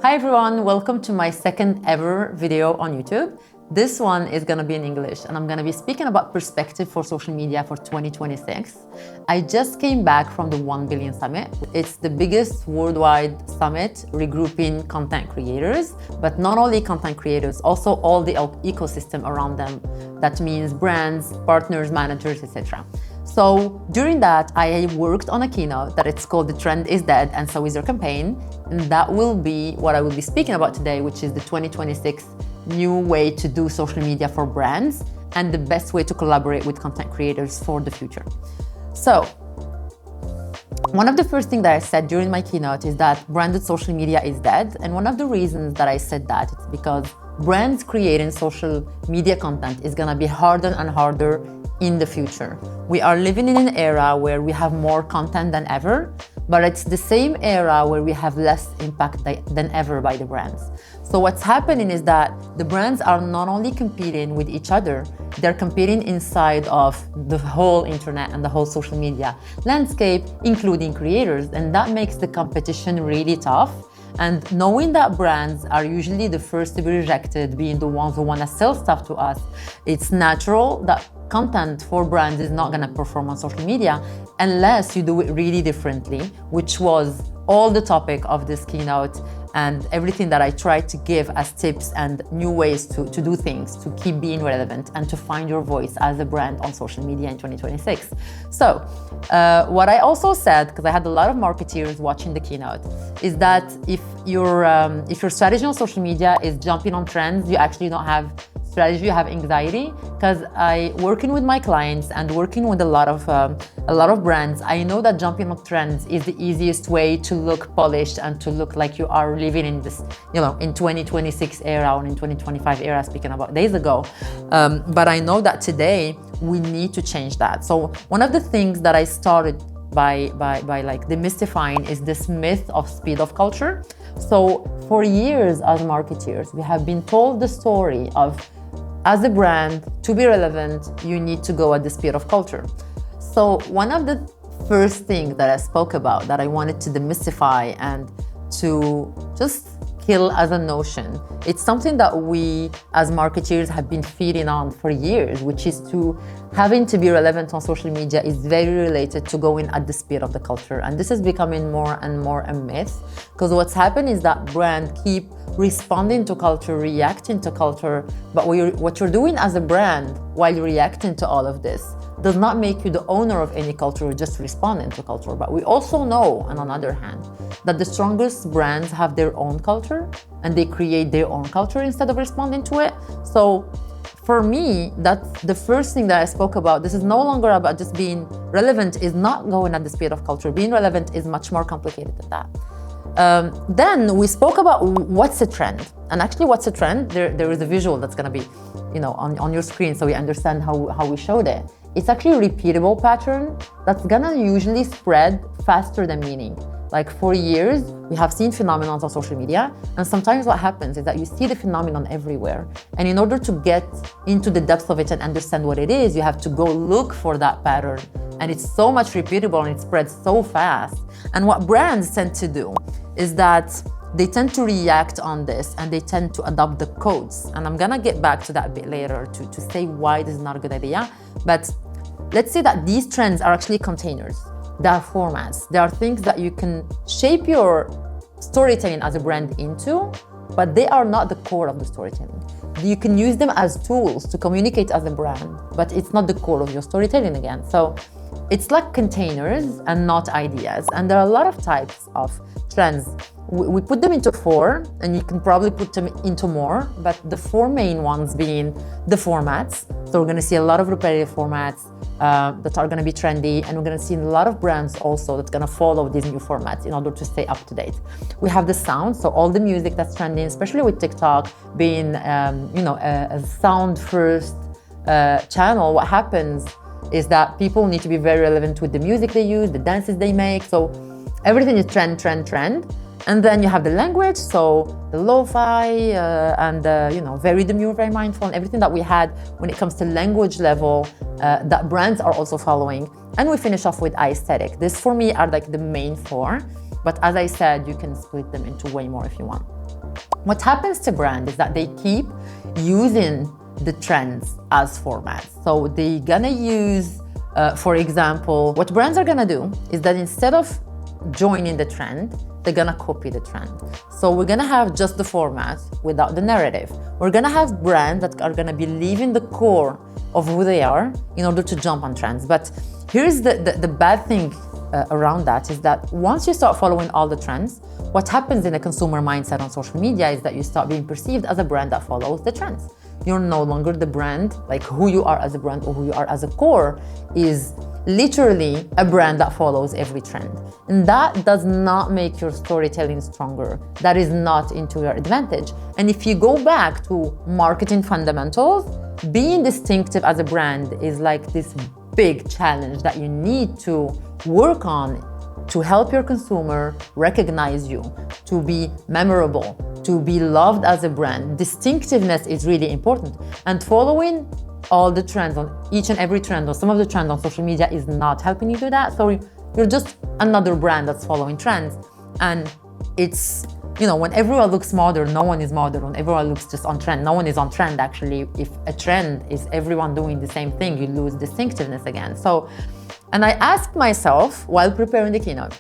Hi everyone, welcome to my second ever video on YouTube. This one is gonna be in English and I'm gonna be speaking about perspective for social media for 2026. I just came back from the 1 Billion Summit. It's the biggest worldwide summit regrouping content creators, but not only content creators, also all the ecosystem around them. That means brands, partners, managers, etc. So during that, I worked on a keynote that it's called The Trend is Dead and So is Your Campaign. And that will be what I will be speaking about today, which is the 2026 new way to do social media for brands and the best way to collaborate with content creators for the future. So one of the first things that I said during my keynote is that branded social media is dead. And one of the reasons that I said that is because brands creating social media content is gonna be harder and harder in the future. We are living in an era where we have more content than ever, but it's the same era where we have less impact than ever by the brands. So what's happening is that the brands are not only competing with each other, they're competing inside of the whole internet and the whole social media landscape, including creators, and that makes the competition really tough. And knowing that brands are usually the first to be rejected, being the ones who want to sell stuff to us, it's natural that content for brands is not going to perform on social media unless you do it really differently, which was all the topic of this keynote and everything that I tried to give as tips and new ways to do things, to keep being relevant and to find your voice as a brand on social media in 2026. So what I also said, because I had a lot of marketeers watching the keynote, is that if your strategy on social media is jumping on trends, you actually don't have strategy, you have anxiety. Because working with my clients and working with a lot of brands, I know that jumping on trends is the easiest way to look polished and to look like you are living in this, in 2026 era or in 2025 era, speaking about days ago. But I know that today we need to change that. So one of the things that I started by like demystifying is this myth of speed of culture. So for years as marketeers, we have been told the story of, as a brand, to be relevant, you need to go at the speed of culture. So one of the first things that I spoke about that I wanted to demystify and to just kill as a notion, it's something that we as marketeers have been feeding on for years, which is to having to be relevant on social media is very related to going at the speed of the culture. And this is becoming more and more a myth, because what's happened is that brands keep responding to culture, reacting to culture, but what you're doing as a brand while reacting to all of this does not make you the owner of any culture or just responding to culture. But we also know, on the other hand, that the strongest brands have their own culture and they create their own culture instead of responding to it. So for me, that's the first thing that I spoke about. This is no longer about just being relevant, is not going at the speed of culture. Being relevant is much more complicated than that. Then we spoke about what's a trend. And actually what's a trend, there is a visual that's gonna be on your screen so we understand how we showed it. It's actually a repeatable pattern that's gonna usually spread faster than meaning. Like for years, we have seen phenomena on social media, and sometimes what happens is that you see the phenomenon everywhere. And in order to get into the depth of it and understand what it is, you have to go look for that pattern. And it's so much repeatable and it spreads so fast. And what brands tend to do is that they tend to react on this and they tend to adopt the codes. And I'm gonna get back to that a bit later to say why this is not a good idea. But let's say that these trends are actually containers. They are formats. They are things that you can shape your storytelling as a brand into, but they are not the core of the storytelling. You can use them as tools to communicate as a brand, but it's not the core of your storytelling again. So it's like containers and not ideas. And there are a lot of types of trends. We put them into 4, and you can probably put them into more, but the 4 main ones being the formats. So we're gonna see a lot of repetitive formats that are gonna be trendy, and we're gonna see a lot of brands also that's gonna follow these new formats in order to stay up to date. We have the sound, so all the music that's trending, especially with TikTok being a sound first channel. What happens is that people need to be very relevant with the music they use, the dances they make. So everything is trend. And then you have the language, so the lo-fi and very demure, very mindful, and everything that we had when it comes to language level that brands are also following. And we finish off with aesthetic. This for me are like the main 4, but as I said, you can split them into way more if you want. What happens to brand is that they keep using the trends as formats. So they're gonna use, for example, what brands are gonna do is that instead of joining the trend, they're gonna copy the trend. So we're gonna have just the format without the narrative. We're gonna have brands that are gonna be leaving the core of who they are in order to jump on trends. But here's the bad thing around that is that once you start following all the trends, what happens in a consumer mindset on social media is that you start being perceived as a brand that follows the trends. You're no longer the brand, like who you are as a brand or who you are as a core is literally a brand that follows every trend. And that does not make your storytelling stronger. That is not into your advantage. And if you go back to marketing fundamentals, being distinctive as a brand is like this big challenge that you need to work on to help your consumer recognize you, to be memorable, to be loved as a brand. Distinctiveness is really important. And following all the trends on each and every trend or some of the trends on social media is not helping you do that. So you're just another brand that's following trends. And it's, you know, when everyone looks modern, no one is modern. When everyone looks just on trend, no one is on trend. Actually, if a trend is everyone doing the same thing, you lose distinctiveness again. So, and I asked myself while preparing the keynote,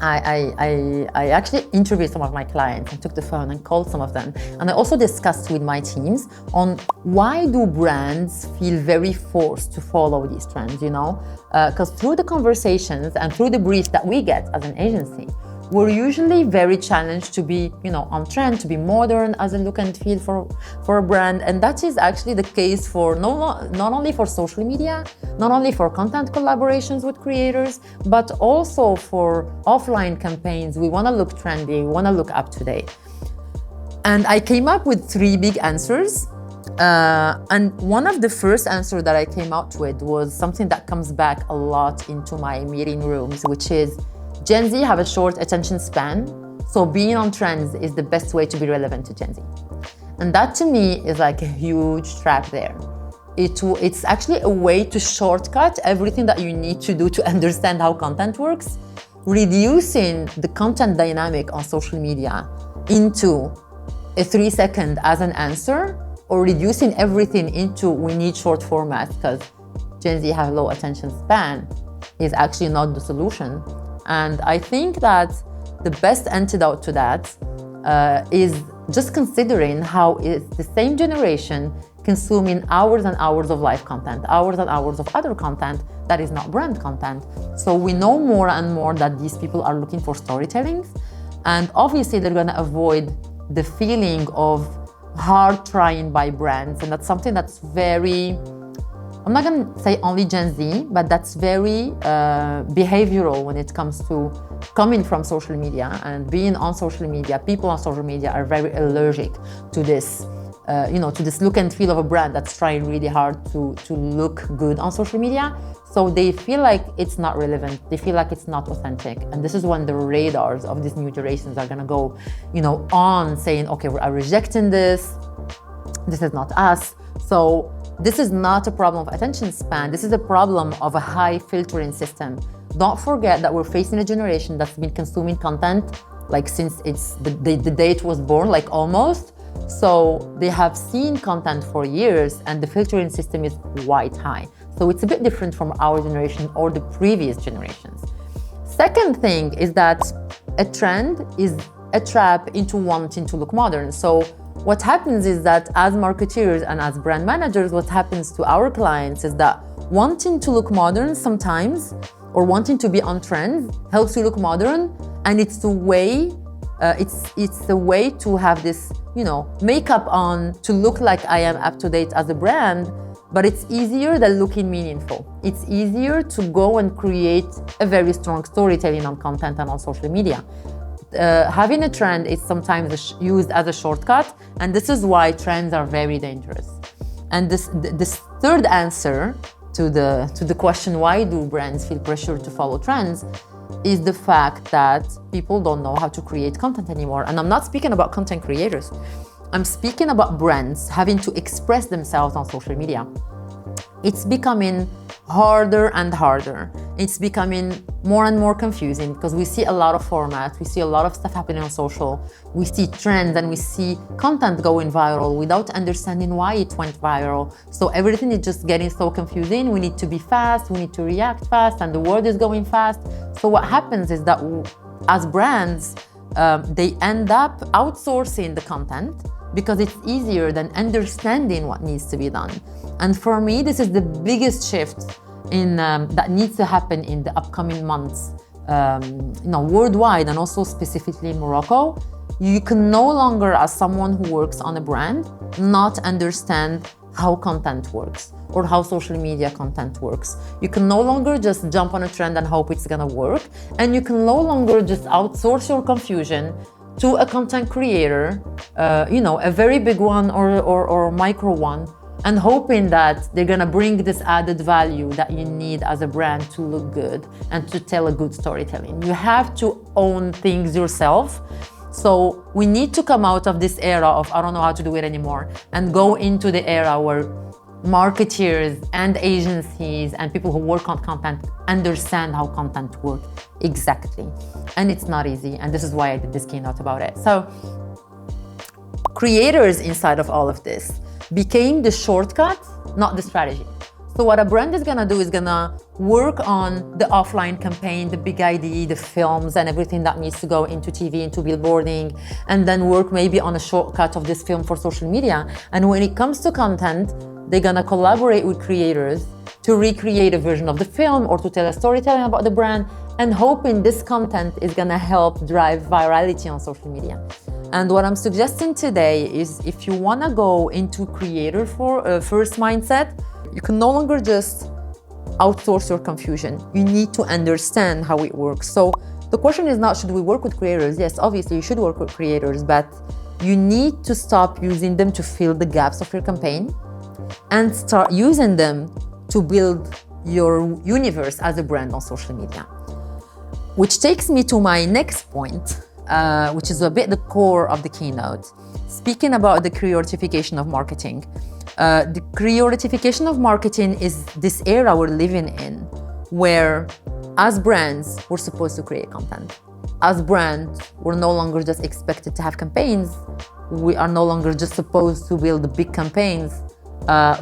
I actually interviewed some of my clients and took the phone and called some of them. And I also discussed with my teams on why do brands feel very forced to follow these trends, you know? Because through the conversations and through the brief that we get as an agency, we're usually very challenged to be, you know, on trend, to be modern as a look and feel for a brand. And that is actually the case for not only for social media, not only for content collaborations with creators, but also for offline campaigns. We want to look trendy, we want to look up to date. And I came up with 3 big answers. And one of the first answers that I came out with was something that comes back a lot into my meeting rooms, which is Gen Z have a short attention span, so being on trends is the best way to be relevant to Gen Z. And that to me is like a huge trap there. It's actually a way to shortcut everything that you need to do to understand how content works, reducing the content dynamic on social media into a 3-second as an answer, or reducing everything into we need short formats because Gen Z have low attention span is actually not the solution. And I think that the best antidote to that is just considering how it's the same generation consuming hours and hours of live content, hours and hours of other content that is not brand content. So we know more and more that these people are looking for storytelling. And obviously they're gonna avoid the feeling of hard trying by brands. And that's something that's very, I'm not going to say only Gen Z, but that's very behavioral when it comes to coming from social media and being on social media. People on social media are very allergic to this, to this look and feel of a brand that's trying really hard to look good on social media. So they feel like it's not relevant. They feel like it's not authentic. And this is when the radars of these new generations are going to go, on saying, okay, we're rejecting this. This is not us. So this is not a problem of attention span. This is a problem of a high filtering system. Don't forget that we're facing a generation that's been consuming content like since it's the day it was born, like almost. So they have seen content for years and the filtering system is quite high. So it's a bit different from our generation or the previous generations. Second thing is that a trend is a trap into wanting to look modern. So what happens is that as marketeers and as brand managers, what happens to our clients is that wanting to look modern sometimes, or wanting to be on trend, helps you look modern, and it's a way, it's a way to have this, makeup on to look like I am up to date as a brand, but it's easier than looking meaningful. It's easier to go and create a very strong storytelling on content and on social media. Having a trend is sometimes used as a shortcut, and this is why trends are very dangerous. And this third answer to the question, why do brands feel pressure to follow trends, is the fact that people don't know how to create content anymore. And I'm not speaking about content creators. I'm speaking about brands having to express themselves on social media. it's becoming harder and harder. It's becoming more and more confusing because we see a lot of formats, we see a lot of stuff happening on social, we see trends and we see content going viral without understanding why it went viral. So everything is just getting so confusing. We need to be fast, we need to react fast, and the world is going fast. So what happens is that as brands, they end up outsourcing the content because it's easier than understanding what needs to be done. And for me, this is the biggest shift that needs to happen in the upcoming months, worldwide and also specifically in Morocco. You can no longer, as someone who works on a brand, not understand how content works or how social media content works. You can no longer just jump on a trend and hope it's gonna work. And you can no longer just outsource your confusion to a content creator, a very big one or micro one, and hoping that they're gonna bring this added value that you need as a brand to look good and to tell a good storytelling. You have to own things yourself. So we need to come out of this era of I don't know how to do it anymore and go into the era where marketeers and agencies and people who work on content understand how content works exactly. And it's not easy. And this is why I did this keynote about it. So creators inside of all of this became the shortcut, not the strategy. So what a brand is gonna do is gonna work on the offline campaign, the big idea, the films and everything that needs to go into TV, into billboarding, and then work maybe on a shortcut of this film for social media. And when it comes to content, they're gonna collaborate with creators to recreate a version of the film or to tell a storytelling about the brand, and hoping this content is gonna help drive virality on social media. And what I'm suggesting today is if you wanna go into creator first mindset, you can no longer just outsource your confusion. You need to understand how it works. So the question is not, should we work with creators? Yes, obviously you should work with creators, but you need to stop using them to fill the gaps of your campaign and start using them to build your universe as a brand on social media. Which takes me to my next point, which is a bit the core of the keynote. Speaking about the creatification of marketing. The creatification of marketing is this era we're living in where as brands, we're supposed to create content. As brands, we're no longer just expected to have campaigns. We are no longer just supposed to build big campaigns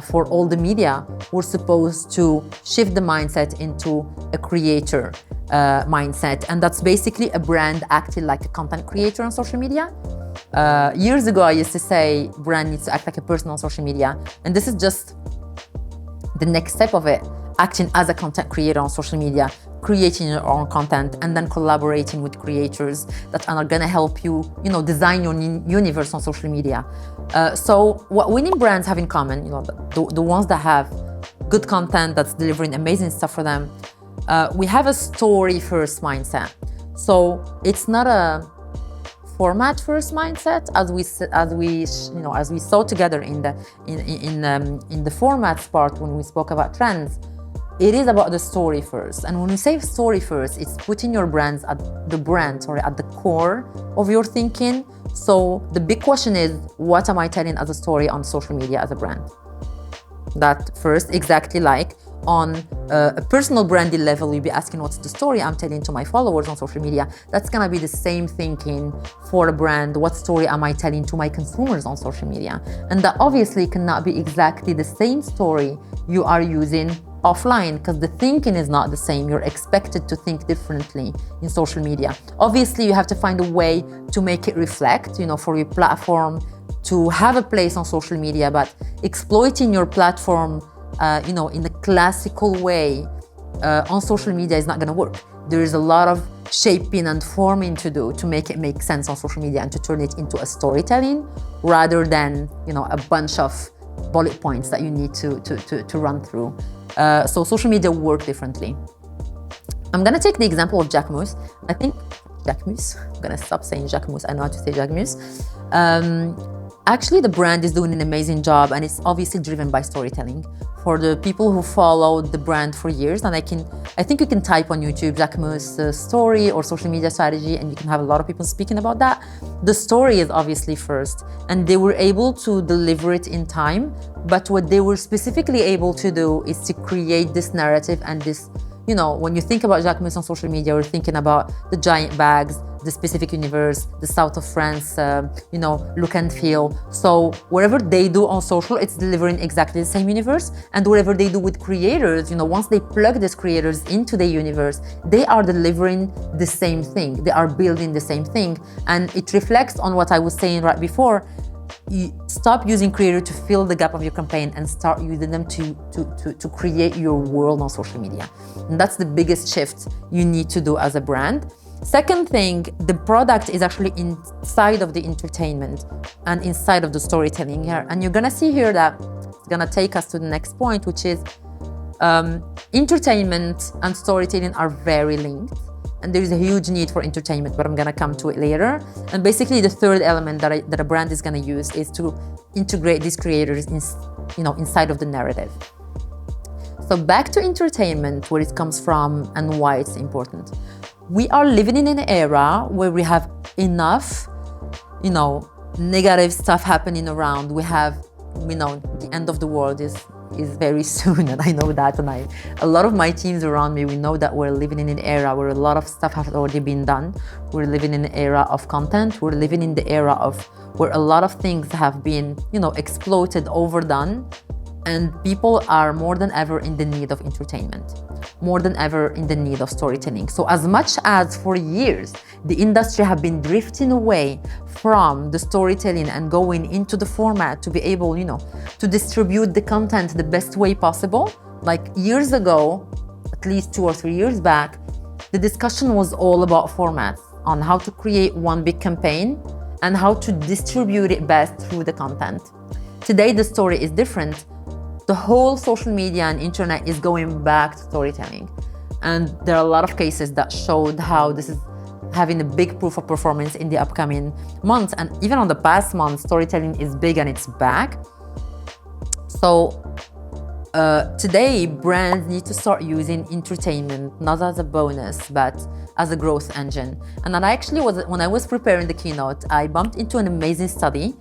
for all the media. We're supposed to shift the mindset into a creator mindset. And that's basically a brand acting like a content creator on social media. Years ago, I used to say brand needs to act like a person on social media. And this is just the next step of it, acting as a content creator on social media, creating your own content, and then collaborating with creators that are gonna help you, design your universe on social media. So what winning brands have in common, the ones that have good content that's delivering amazing stuff for them, we have a story-first mindset. So it's not a format-first mindset, as we saw together in the formats part when we spoke about trends. It is about the story first. And when we say story first, it's putting your brands at the core of your thinking. So the big question is, what am I telling as a story on social media as a brand? That first, exactly like on a personal branding level, you'll be asking, what's the story I'm telling to my followers on social media? That's gonna be the same thinking for a brand. What story am I telling to my consumers on social media? And that obviously cannot be exactly the same story you are using offline, because the thinking is not the same. You're expected to think differently in social media. Obviously, you have to find a way to make it reflect, for your platform to have a place on social media, but exploiting your platform, in a classical way on social media is not going to work. There is a lot of shaping and forming to do to make it make sense on social media and to turn it into a storytelling rather than, a bunch of bullet points that you need to run through. So social media work differently. I'm going to take the example of Jacquemus. I think Jacquemus. I'm going to stop saying Jacquemus. I know how to say Jacquemus. Actually, the brand is doing an amazing job, and it's obviously driven by storytelling. for the people who followed the brand for years, and I think you can type on YouTube Jacquemus story or social media strategy, and you can have a lot of people speaking about that. The story is obviously first, and they were able to deliver it in time. But what they were specifically able to do is to create this narrative and this, you know, when you think about Jacquemus on social media, we're thinking about the giant bags, the specific universe, the south of France, you know, look and feel. So whatever they do on social, it's delivering exactly the same universe. And whatever they do with creators, you know, once they plug these creators into the universe, they are delivering the same thing. They are building the same thing. And it reflects on what I was saying right before. You stop using creator to fill the gap of your campaign and start using them to create your world on social media. And that's the biggest shift you need to do as a brand. Second thing, the product is actually inside of the entertainment and inside of the storytelling here. And you're gonna see here that it's gonna take us to the next point, which is entertainment and storytelling are very linked. And there is a huge need for entertainment, but I'm gonna come to it later. And basically the third element that a brand is gonna use is to integrate these creators inside of the narrative. So back to entertainment, where it comes from and why it's important. We are living in an era where we have enough, you know, negative stuff happening around. We have, you know, the end of the world is very soon, and I know that. And a lot of my teams around me, we know that we're living in an era where a lot of stuff has already been done. We're living in an era of content. We're living in the era of where a lot of things have been, you know, exploited, overdone. And people are more than ever in the need of entertainment, more than ever in the need of storytelling. So as much as for years, the industry have been drifting away from the storytelling and going into the format to be able, you know, to distribute the content the best way possible. Like years ago, at least 2 or 3 years back, the discussion was all about formats, on how to create one big campaign and how to distribute it best through the content. Today, the story is different. The whole social media and internet is going back to storytelling. And there are a lot of cases that showed how this is having a big proof of performance in the upcoming months. And even on the past months, storytelling is big and it's back. So today, brands need to start using entertainment, not as a bonus, but as a growth engine. And that actually was, when I was preparing the keynote, I bumped into an amazing study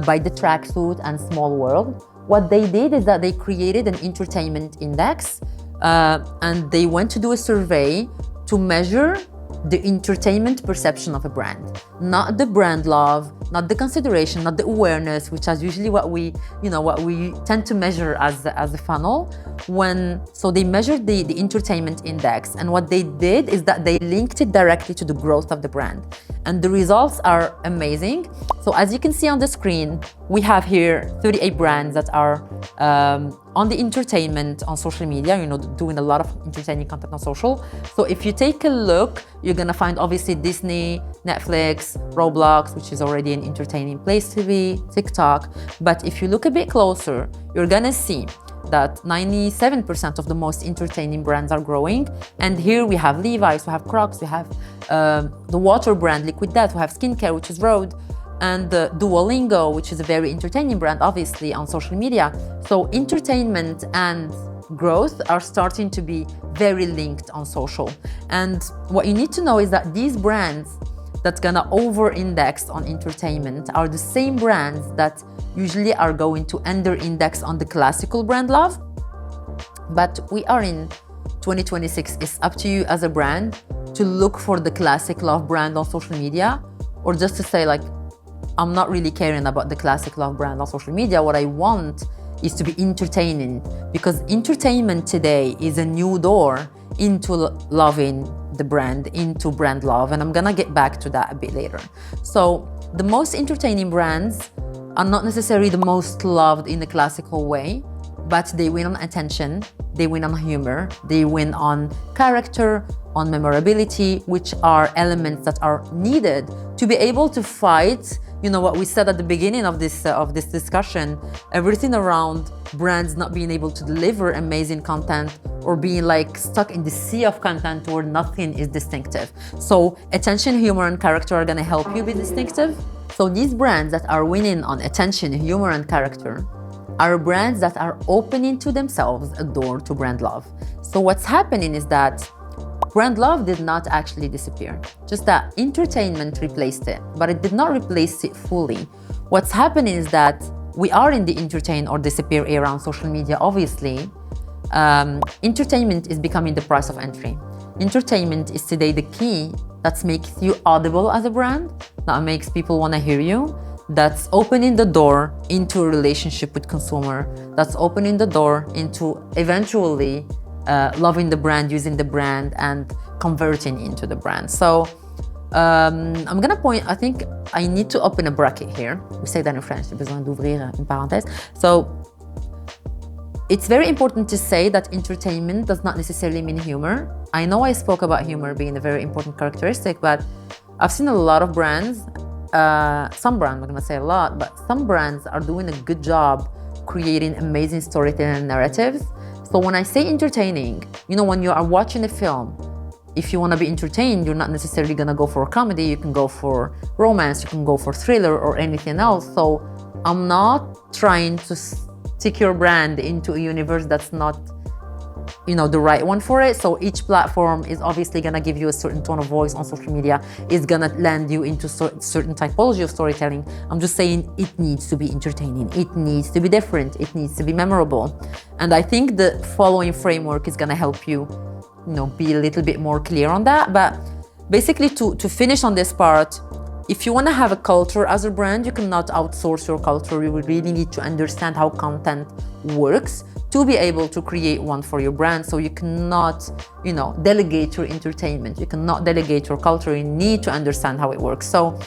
by the Tracksuit and Small World. What they did is that they created an entertainment index and they went to do a survey to measure the entertainment perception of a brand, not the brand love, not the consideration, not the awareness, which is usually what we tend to measure as a funnel. So they measured the entertainment index, and what they did is that they linked it directly to the growth of the brand, and the results are amazing. So as you can see on the screen, we have here 38 brands that are on the entertainment on social media, you know, doing a lot of entertaining content on social. So if you take a look, you're gonna find obviously Disney, Netflix, Roblox, which is already an entertaining place to be, TikTok. But if you look a bit closer, you're gonna see that 97% of the most entertaining brands are growing. And here we have Levi's, we have Crocs, we have the water brand Liquid Death, we have skincare, which is Rhode, and Duolingo, which is a very entertaining brand, obviously, on social media. So entertainment and growth are starting to be very linked on social. And what you need to know is that these brands that's gonna over-index on entertainment are the same brands that usually are going to under-index on the classical brand love. But we are in 2026. It's up to you as a brand to look for the classic love brand on social media, or just to say like, I'm not really caring about the classic love brand on social media. What I want is to be entertaining, because entertainment today is a new door into loving the brand, into brand love. And I'm gonna get back to that a bit later. So the most entertaining brands are not necessarily the most loved in the classical way, but they win on attention, they win on humor, they win on character, on memorability, which are elements that are needed to be able to fight, you know, what we said at the beginning of this discussion, everything around brands not being able to deliver amazing content or being like stuck in the sea of content where nothing is distinctive. So attention, humor, and character are gonna help you be distinctive. So these brands that are winning on attention, humor, and character are brands that are opening to themselves a door to brand love. So what's happening is that brand love did not actually disappear, just that entertainment replaced it, but it did not replace it fully. What's happening is that we are in the entertain or disappear era on social media, obviously. Entertainment is becoming the price of entry. Entertainment is today the key that makes you audible as a brand, that makes people want to hear you, that's opening the door into a relationship with consumer, that's opening the door into eventually loving the brand, using the brand, and converting into the brand. So I'm gonna point, I think I need to open a bracket here. We say that in French, j'ai besoin d'ouvrir une parenthèse. So it's very important to say that entertainment does not necessarily mean humor. I know I spoke about humor being a very important characteristic, but I've seen a lot of brands, some brands, I'm not gonna say a lot, but some brands are doing a good job creating amazing storytelling narratives. So when I say entertaining, you know, when you are watching a film, if you want to be entertained, you're not necessarily going to go for a comedy. You can go for romance, you can go for thriller or anything else. So I'm not trying to stick your brand into a universe that's not, you know, the right one for it. So each platform is obviously going to give you a certain tone of voice on social media. It's going to land you into certain typology of storytelling. I'm just saying it needs to be entertaining. It needs to be different. It needs to be memorable. And I think the following framework is going to help you, you know, be a little bit more clear on that. But basically to finish on this part, if you want to have a culture as a brand, you cannot outsource your culture. You really need to understand how content works to be able to create one for your brand. So you cannot, you know, delegate your entertainment. You cannot delegate your culture. You need to understand how it works. So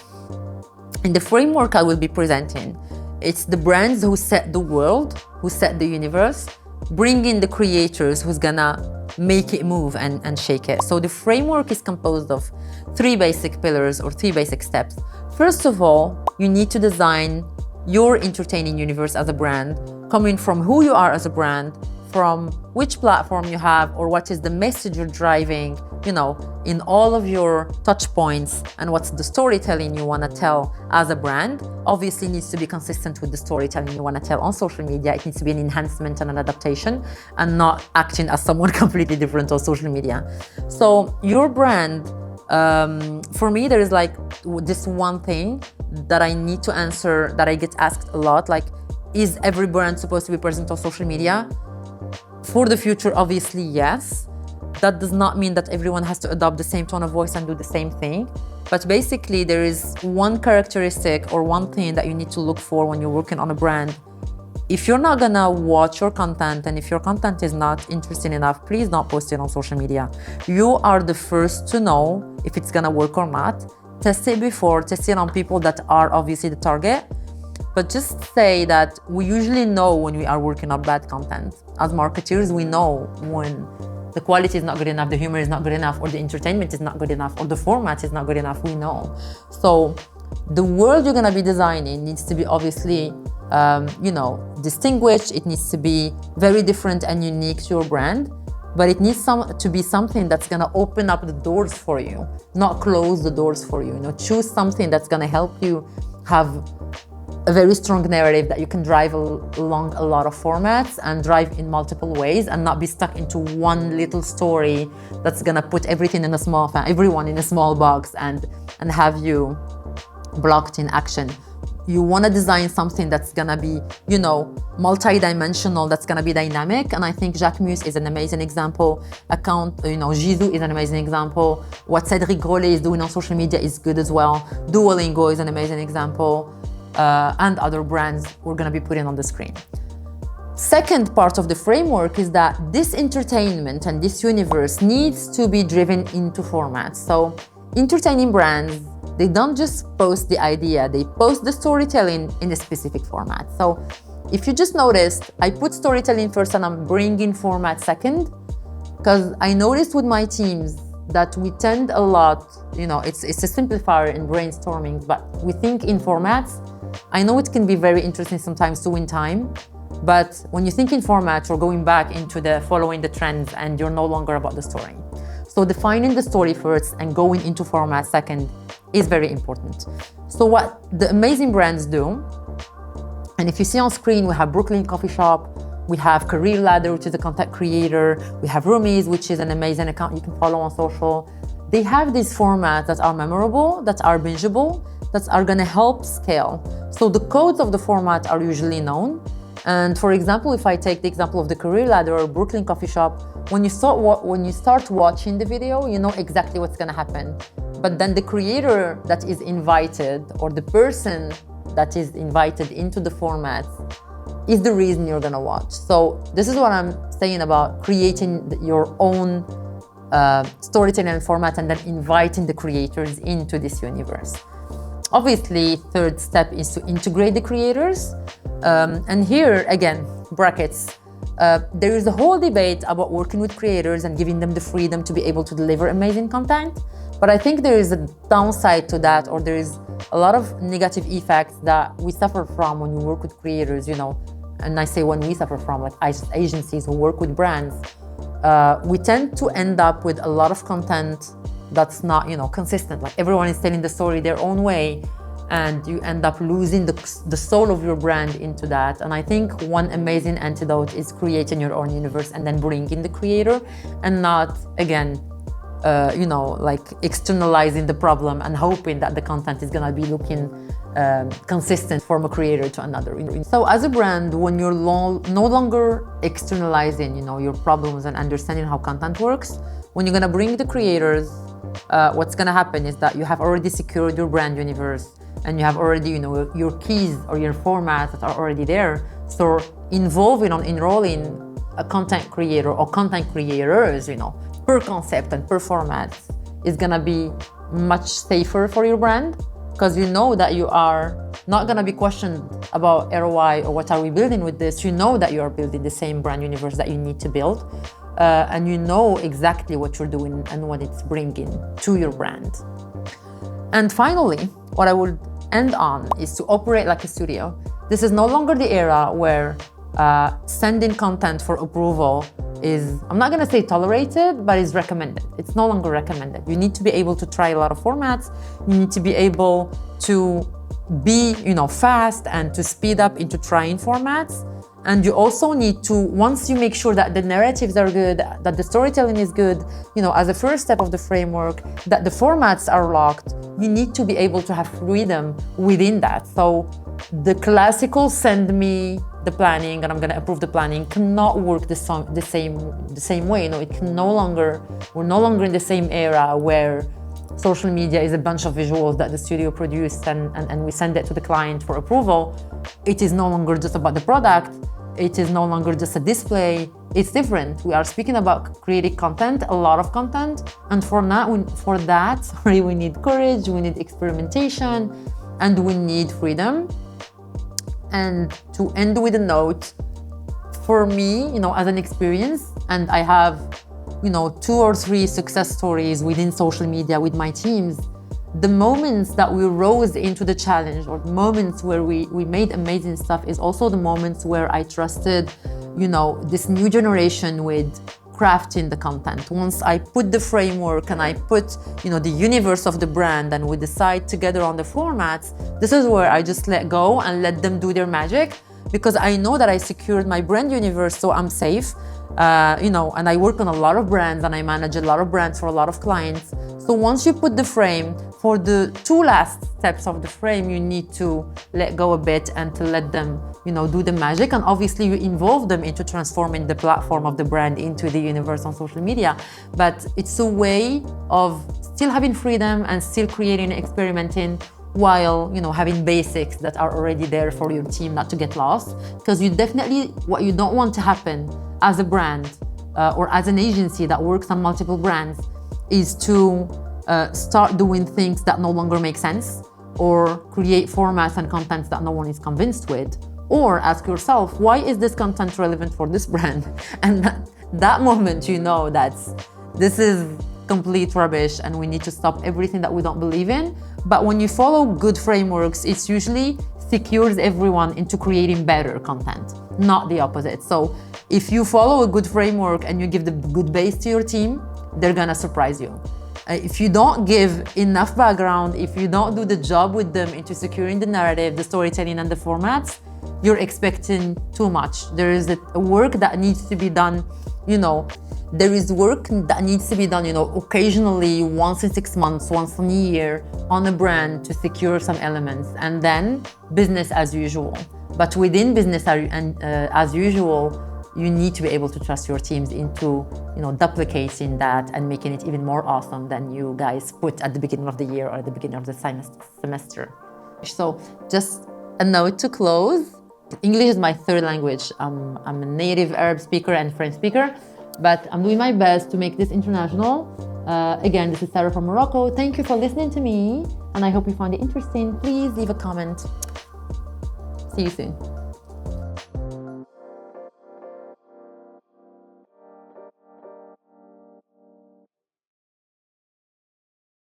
in the framework I will be presenting, it's the brands who set the world, who set the universe, bring in the creators who's gonna make it move and shake it. So the framework is composed of 3 basic pillars or 3 basic steps. First of all, you need to design your entertaining universe as a brand, coming from who you are as a brand, from which platform you have, or what is the message you're driving, you know, in all of your touch points, and what's the storytelling you want to tell as a brand. Obviously it needs to be consistent with the storytelling you want to tell on social media. It needs to be an enhancement and an adaptation, and not acting as someone completely different on social media. So your brand, for me, there is like this one thing that I need to answer, that I get asked a lot, like, is every brand supposed to be present on social media? For the future, obviously, yes. That does not mean that everyone has to adopt the same tone of voice and do the same thing. But basically, there is one characteristic or one thing that you need to look for when you're working on a brand. If you're not gonna watch your content, and if your content is not interesting enough, please don't post it on social media. You are the first to know if it's gonna work or not. Test it before, test it on people that are obviously the target. But just say that we usually know when we are working on bad content. As marketers, we know when the quality is not good enough, the humor is not good enough, or the entertainment is not good enough, or the format is not good enough. We know. So the world you're gonna be designing needs to be obviously, you know, distinguished. It needs to be very different and unique to your brand, but it needs to be something that's gonna open up the doors for you, not close the doors for you. You know, choose something that's gonna help you have a very strong narrative that you can drive along a lot of formats and drive in multiple ways, and not be stuck into one little story that's gonna put everything in a small, everyone in a small box and have you blocked in action. You want to design something that's gonna be, you know, multi-dimensional, that's gonna be dynamic. And I think Jacques Mus is an amazing example. Jisoo is an amazing example. What Cédric Grolet is doing on social media is good as well. Duolingo is an amazing example. And other brands we're going to be putting on the screen. Second part of the framework is that this entertainment and this universe needs to be driven into formats. So entertaining brands, they don't just post the idea, they post the storytelling in a specific format. So if you just noticed, I put storytelling first and I'm bringing format second, because I noticed with my teams that we tend a lot, you know, it's a simplifier in brainstorming, but we think in formats. I know it can be very interesting sometimes to win time, but when you think in formats, you're going back into the following the trends and you're no longer about the story. So defining the story first and going into format second is very important. So what the amazing brands do And if you see on screen, we have Brooklyn Coffee Shop, we have Career Ladder, which is a content creator, we have Roomies, which is an amazing account you can follow on social. They have these formats that are memorable, that are bingeable, that are gonna help scale. So the codes of the format are usually known. And for example, if I take the example of the Career Ladder or Brooklyn Coffee Shop, when you start watching the video, you know exactly what's gonna happen. But then the creator that is invited, or the person that is invited into the format, is the reason you're gonna watch. So this is what I'm saying about creating your own storytelling format and then inviting the creators into this universe. Obviously, third step is to integrate the creators. And here, again, brackets. There is a whole debate about working with creators and giving them the freedom to be able to deliver amazing content. But I think there is a downside to that, or there is a lot of negative effects that we suffer from when you work with creators, you know. And I say when we suffer from, like agencies who work with brands, we tend to end up with a lot of content that's not, you know, consistent. Like everyone is telling the story their own way, and you end up losing the soul of your brand into that. And I think one amazing antidote is creating your own universe and then bringing the creator, and not, again, you know, like externalizing the problem and hoping that the content is gonna be looking consistent from a creator to another. So as a brand, when you're no longer externalizing, you know, your problems and understanding how content works, when you're gonna bring the creators, what's gonna happen is that you have already secured your brand universe, and you have already, you know, your keys or your formats that are already there. So involving or enrolling a content creator or content creators, you know, per concept and per format is gonna be much safer for your brand, because you know that you are not gonna be questioned about ROI or what are we building with this. You know that you are building the same brand universe that you need to build, and you know exactly what you're doing and what it's bringing to your brand. And finally, what I would end on is to operate like a studio. This is no longer the era where sending content for approval is, I'm not gonna say tolerated, but is recommended. It's no longer recommended. You need to be able to try a lot of formats. You need to be able to be, you know, fast and to speed up into trying formats. And you also need to, once you make sure that the narratives are good, that the storytelling is good, you know, as a first step of the framework, that the formats are locked, you need to be able to have freedom within that. So the classical send me the planning and I'm gonna approve the planning cannot work the same way. You know, it can no longer, we're no longer in the same era where social media is a bunch of visuals that the studio produced and we send it to the client for approval. It is no longer just about the product. It is no longer just a display. It's different. We are speaking about creating content, a lot of content. And for that, we need courage, we need experimentation, and we need freedom. And to end with a note, for me, you know, as an experience, and I have, you know, 2 or 3 success stories within social media with my teams, the moments that we rose into the challenge, or the moments where we made amazing stuff, is also the moments where I trusted, you know, this new generation with crafting the content. Once I put the framework and I put, you know, the universe of the brand and we decide together on the formats, this is where I just let go and let them do their magic, because I know that I secured my brand universe, so I'm safe. You know, and I work on a lot of brands and I manage a lot of brands for a lot of clients. So once you put the frame, for the 2 last steps of the frame, you need to let go a bit and to let them, you know, do the magic. And obviously you involve them into transforming the platform of the brand into the universe on social media. But it's a way of still having freedom and still creating and experimenting, while, you know, having basics that are already there for your team not to get lost. Because you definitely, what you don't want to happen as a brand or as an agency that works on multiple brands is to start doing things that no longer make sense, or create formats and contents that no one is convinced with, or ask yourself, why is this content relevant for this brand? And that moment, you know, this is complete rubbish and we need to stop everything that we don't believe in. But when you follow good frameworks, it usually secures everyone into creating better content, not the opposite. So if you follow a good framework and you give the good base to your team, they're gonna surprise you. If you don't give enough background, if you don't do the job with them into securing the narrative, the storytelling and the formats, you're expecting too much. There is a work that needs to be done, there is work that needs to be done, occasionally, once in 6 months, once in a year, on a brand to secure some elements, and then business as usual. But within business as usual, you need to be able to trust your teams into, duplicating that and making it even more awesome than you guys put at the beginning of the year or at the beginning of the semester. So just a note to close. English is my third language. I'm a native Arab speaker and French speaker, but I'm doing my best to make this international. Again, this is Sarah from Morocco. Thank you for listening to me, and I hope you found it interesting. Please leave a comment. See you soon.